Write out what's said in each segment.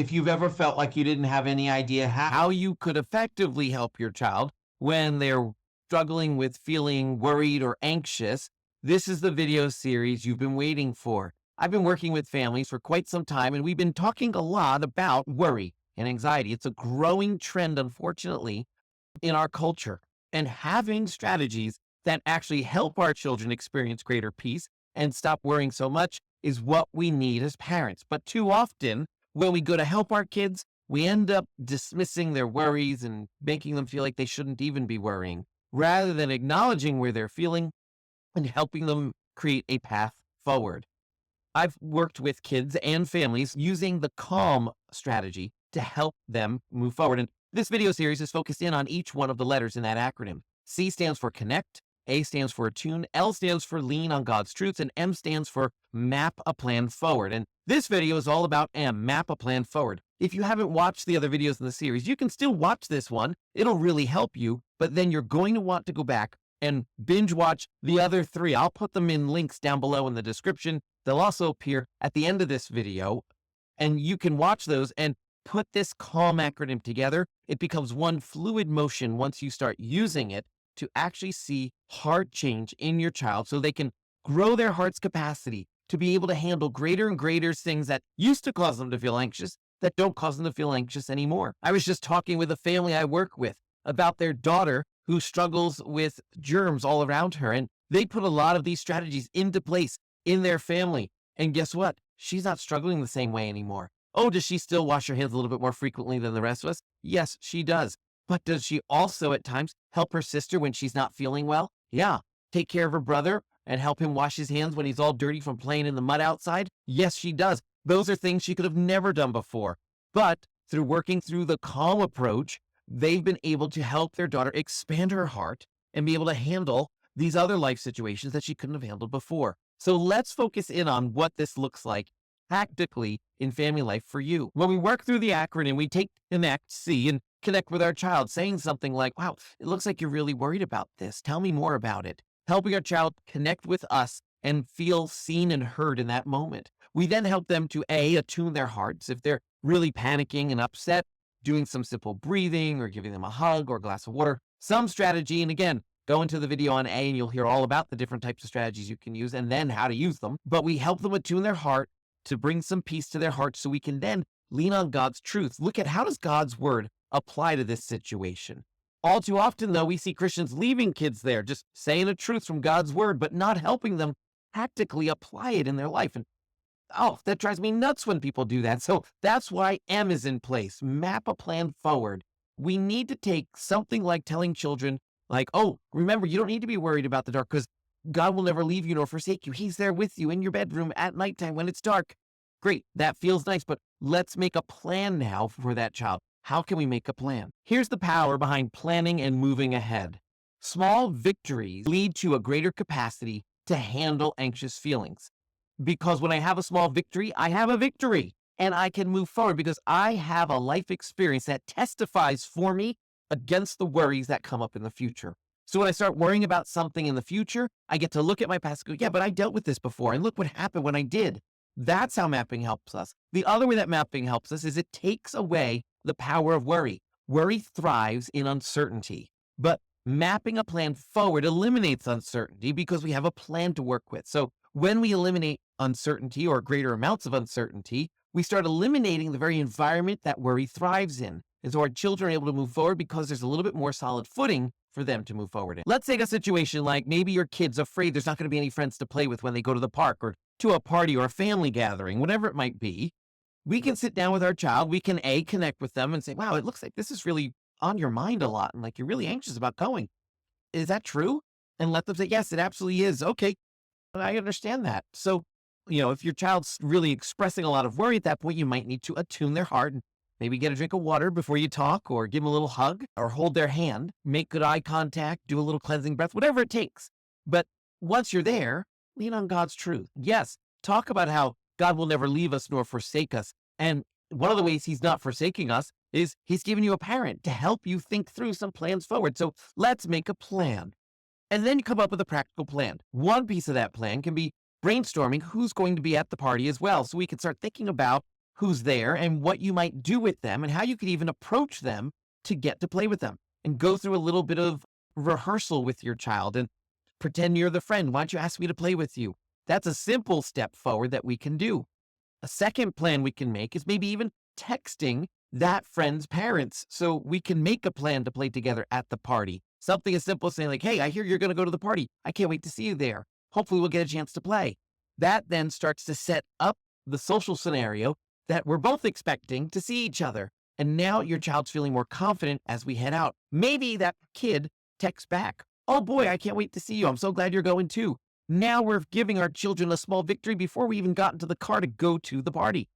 If you've ever felt like you didn't have any idea how you could effectively help your child when they're struggling with feeling worried or anxious, this is the video series you've been waiting for. I've been working with families for quite some time, and we've been talking a lot about worry and anxiety. It's a growing trend, unfortunately, in our culture. And having strategies that actually help our children experience greater peace and stop worrying so much is what we need as parents. But too often, when we go to help our kids, we end up dismissing their worries and making them feel like they shouldn't even be worrying, rather than acknowledging where they're feeling and helping them create a path forward. I've worked with kids and families using the CALM strategy to help them move forward. And this video series is focused in on each one of the letters in that acronym. C stands for connect, A stands for attune, L stands for lean on God's truths, and M stands for map a plan forward. And this video is all about M, map a plan forward. If you haven't watched the other videos in the series, you can still watch this one. It'll really help you, but then you're going to want to go back and binge watch the other three. I'll put them in links down below in the description. They'll also appear at the end of this video, and you can watch those and put this CALM acronym together. It becomes one fluid motion once you start using it to actually see heart change in your child so they can grow their heart's capacity to be able to handle greater and greater things that used to cause them to feel anxious that don't cause them to feel anxious anymore. I was just talking with a family I work with about their daughter who struggles with germs all around her, and they put a lot of these strategies into place in their family. And guess what? She's not struggling the same way anymore. Oh, does she still wash her hands a little bit more frequently than the rest of us? Yes, she does. But does she also at times help her sister when she's not feeling well? Yeah. Take care of her brother and help him wash his hands when he's all dirty from playing in the mud outside? Yes, she does. Those are things she could have never done before. But through working through the CALM approach, they've been able to help their daughter expand her heart and be able to handle these other life situations that she couldn't have handled before. So let's focus in on what this looks like tactically in family life for you. When we work through the acronym, we take connect, C, and connect with our child, saying something like, wow, it looks like you're really worried about this. Tell me more about it. Helping our child connect with us and feel seen and heard in that moment. We then help them to A, attune their hearts. If they're really panicking and upset, doing some simple breathing or giving them a hug or a glass of water, some strategy. And again, go into the video on A and you'll hear all about the different types of strategies you can use and then how to use them. But we help them attune their heart to bring some peace to their heart so we can then lean on God's truth. Look at how does God's word apply to this situation. All too often, though, we see Christians leaving kids there, just saying the truth from God's word, but not helping them practically apply it in their life. And oh, that drives me nuts when people do that. So that's why M is in place. Map a plan forward. We need to take something like telling children, like, oh, remember, you don't need to be worried about the dark because God will never leave you nor forsake you. He's there with you in your bedroom at nighttime when it's dark. Great. That feels nice, but let's make a plan now for that child. How can we make a plan? Here's the power behind planning and moving ahead. Small victories lead to a greater capacity to handle anxious feelings. Because when I have a small victory, I have a victory and I can move forward because I have a life experience that testifies for me against the worries that come up in the future. So when I start worrying about something in the future, I get to look at my past and go, yeah, but I dealt with this before. And look what happened when I did. That's how mapping helps us. The other way that mapping helps us is it takes away the power of worry. Worry thrives in uncertainty, but mapping a plan forward eliminates uncertainty because we have a plan to work with. So when we eliminate uncertainty or greater amounts of uncertainty, we start eliminating the very environment that worry thrives in. And so our children are able to move forward because there's a little bit more solid footing for them to move forward in. Let's take a situation like maybe your kid's afraid there's not going to be any friends to play with when they go to the park or to a party or a family gathering, whatever it might be. We can sit down with our child. We can A, connect with them and say, wow, it looks like this is really on your mind a lot. And like, you're really anxious about going. Is that true? And let them say, yes, it absolutely is. Okay. I understand that. So, if your child's really expressing a lot of worry at that point, you might need to attune their heart and maybe get a drink of water before you talk or give them a little hug or hold their hand, make good eye contact, do a little cleansing breath, whatever it takes. But once you're there, lean on God's truth. Yes, talk about how God will never leave us nor forsake us. And one of the ways he's not forsaking us is he's given you a parent to help you think through some plans forward. So let's make a plan. And then you come up with a practical plan. One piece of that plan can be brainstorming who's going to be at the party as well. So we can start thinking about who's there and what you might do with them and how you could even approach them to get to play with them and go through a little bit of rehearsal with your child and pretend you're the friend. Why don't you ask me to play with you? That's a simple step forward that we can do. A second plan we can make is maybe even texting that friend's parents so we can make a plan to play together at the party. Something as simple as saying like, hey, I hear you're going to go to the party. I can't wait to see you there. Hopefully we'll get a chance to play. That then starts to set up the social scenario that we're both expecting to see each other. And now your child's feeling more confident as we head out. Maybe that kid texts back, oh boy, I can't wait to see you. I'm so glad you're going too. Now we're giving our children a small victory before we even got into the car to go to the party.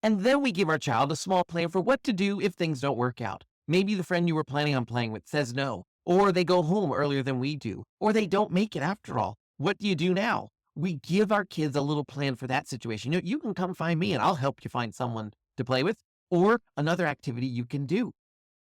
And then we give our child a small plan for what to do if things don't work out. Maybe the friend you were planning on playing with says no, or they go home earlier than we do, or they don't make it after all. What do you do now? We give our kids a little plan for that situation. You can come find me and I'll help you find someone to play with, or another activity you can do.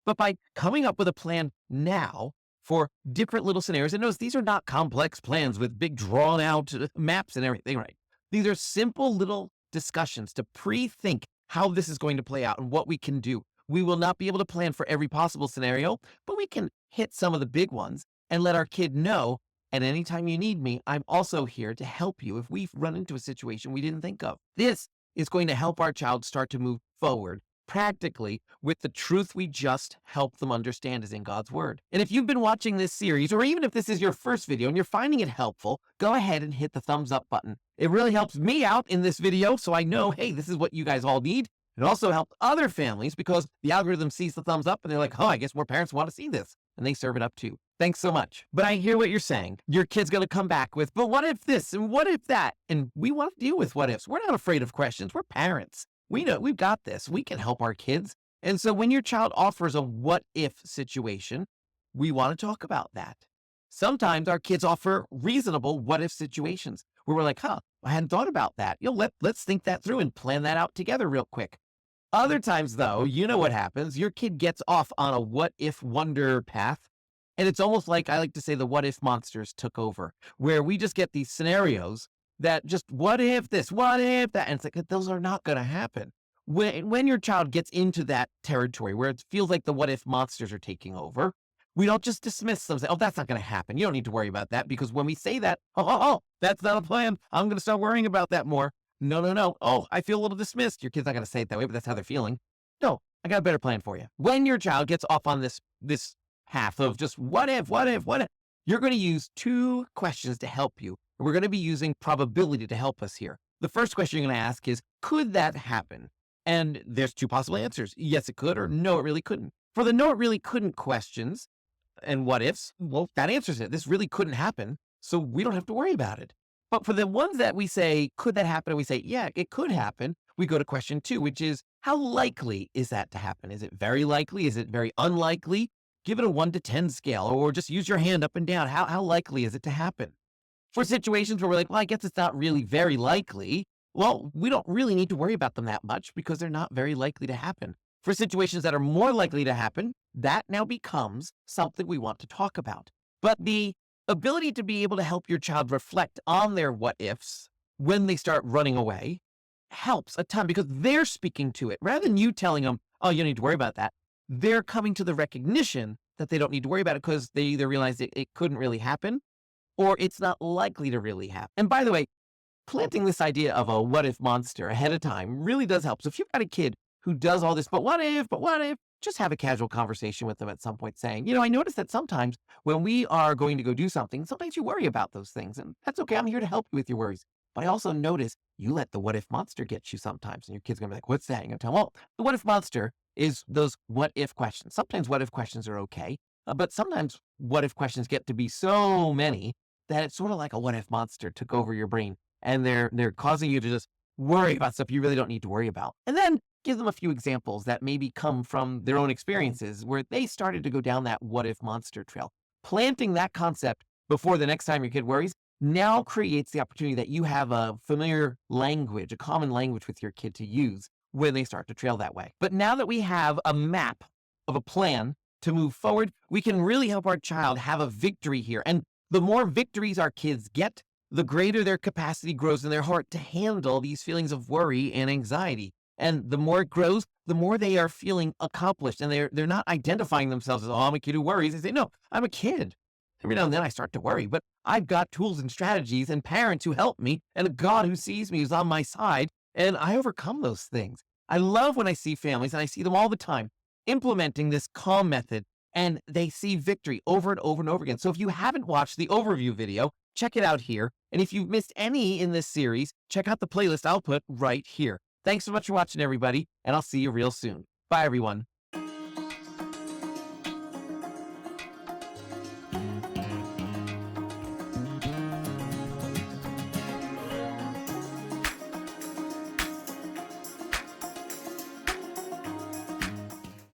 But by coming up with a plan now for different little scenarios, and notice these are not complex plans with big drawn out maps and everything, right? These are simple little discussions to pre-think how this is going to play out and what we can do. We will not be able to plan for every possible scenario, but we can hit some of the big ones and let our kid know, and anytime you need me, I'm also here to help you if we run into a situation we didn't think of. This is going to help our child start to move forward practically with the truth we just helped them understand is in God's word. And if you've been watching this series, or even if this is your first video and you're finding it helpful, go ahead and hit the thumbs up button. It really helps me out in this video, so I know, hey, this is what you guys all need. It also helps other families because the algorithm sees the thumbs up and they're like, oh, I guess more parents want to see this. And they serve it up too. Thanks so much. But I hear what you're saying. Your kid's going to come back with, but what if this and what if that? And we want to deal with what ifs. We're not afraid of questions. We're parents. We know we've got this. We can help our kids. And so when your child offers a what if situation, we want to talk about that. Sometimes our kids offer reasonable what if situations where we're like, huh, I hadn't thought about that. Let's think that through and plan that out together real quick. Other times, though, you know what happens. Your kid gets off on a what if wonder path. And it's almost like, I like to say, the what if monsters took over, where we just get these scenarios that just what if this, what if that. And it's like, those are not going to happen. When your child gets into that territory where it feels like the what if monsters are taking over, we don't just dismiss them and say, oh, that's not going to happen. You don't need to worry about that. Because when we say that, that's not a plan. I'm going to start worrying about that more. No. Oh, I feel a little dismissed. Your kid's not going to say it that way, but that's how they're feeling. No, I got a better plan for you. When your child gets off on this path of just what if, you're going to use two questions to help you. And we're going to be using probability to help us here. The first question you're going to ask is, could that happen? And there's two possible answers. Yes, it could, or no, it really couldn't. For the no, it really couldn't questions and what ifs, well, that answers it. This really couldn't happen, so we don't have to worry about it. But for the ones that we say, could that happen? And we say, yeah, it could happen. We go to question two, which is, how likely is that to happen? Is it very likely? Is it very unlikely? Give it a 1 to 10 scale, or just use your hand up and down. How likely is it to happen? For situations where we're like, well, I guess it's not really very likely. Well, we don't really need to worry about them that much because they're not very likely to happen. For situations that are more likely to happen, that now becomes something we want to talk about. But the ability to be able to help your child reflect on their what ifs when they start running away helps a ton because they're speaking to it. Rather than you telling them, oh, you don't need to worry about that, they're coming to the recognition that they don't need to worry about it because they either realize it couldn't really happen or it's not likely to really happen. And by the way, planting this idea of a what if monster ahead of time really does help. So if you've got a kid who does all this, but what if, just have a casual conversation with them at some point saying, I notice that sometimes when we are going to go do something, sometimes you worry about those things. And that's okay. I'm here to help you with your worries. But I also notice you let the what if monster get you sometimes. And your kid's going to be like, what's that? You're going to tell them, well, the what if monster is those what if questions. Sometimes what if questions are okay. But sometimes what if questions get to be so many that it's sort of like a what if monster took over your brain. And they're causing you to just worry about stuff you really don't need to worry about. And then give them a few examples that maybe come from their own experiences where they started to go down that what if monster trail. Planting that concept before the next time your kid worries now creates the opportunity that you have a familiar language, a common language with your kid to use when they start to trail that way. But now that we have a map of a plan to move forward, we can really help our child have a victory here. And the more victories our kids get, the greater their capacity grows in their heart to handle these feelings of worry and anxiety. And the more it grows, the more they are feeling accomplished, and they're not identifying themselves as, oh, I'm a kid who worries. They say, no, I'm a kid. Every now and then I start to worry, but I've got tools and strategies and parents who help me and a God who sees me, who's on my side, and I overcome those things. I love when I see families, and I see them all the time, implementing this calm method, and they see victory over and over and over again. So if you haven't watched the overview video, check it out here. And if you've missed any in this series, check out the playlist I'll put right here. Thanks so much for watching, everybody, and I'll see you real soon. Bye, everyone.